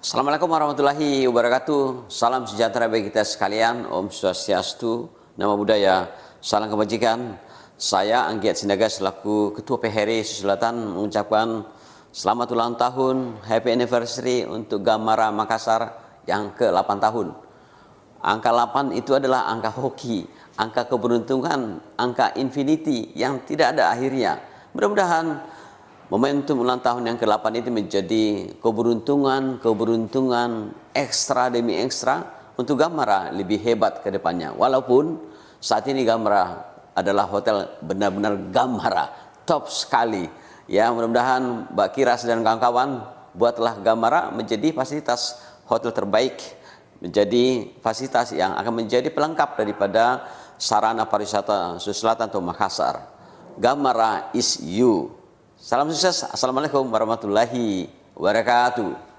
Assalamualaikum warahmatullahi wabarakatuh. Salam sejahtera bagi kita sekalian. Om Swastiastu, Namo Buddhaya, salam kebajikan. Saya Anggiat Sinaga selaku Ketua PHRI Sulawesi Selatan mengucapkan selamat ulang tahun, happy anniversary untuk Gamara Makassar yang ke-8 tahun. Angka 8 itu adalah angka hoki, angka keberuntungan, angka infinity yang tidak ada akhirnya. Mudah-mudahan momentum ulang tahun yang ke-8 itu menjadi keberuntungan ekstra demi ekstra untuk Gamara lebih hebat ke depannya. Walaupun saat ini Gamara adalah hotel benar-benar Gamara, top sekali. Ya, mudah-mudahan Mbak Kiras dan kawan-kawan buatlah Gamara menjadi fasilitas hotel terbaik, menjadi fasilitas yang akan menjadi pelengkap daripada sarana pariwisata Sulawesi Selatan atau Makassar. Gamara is you. Salam sukses. Assalamualaikum warahmatullahi wabarakatuh.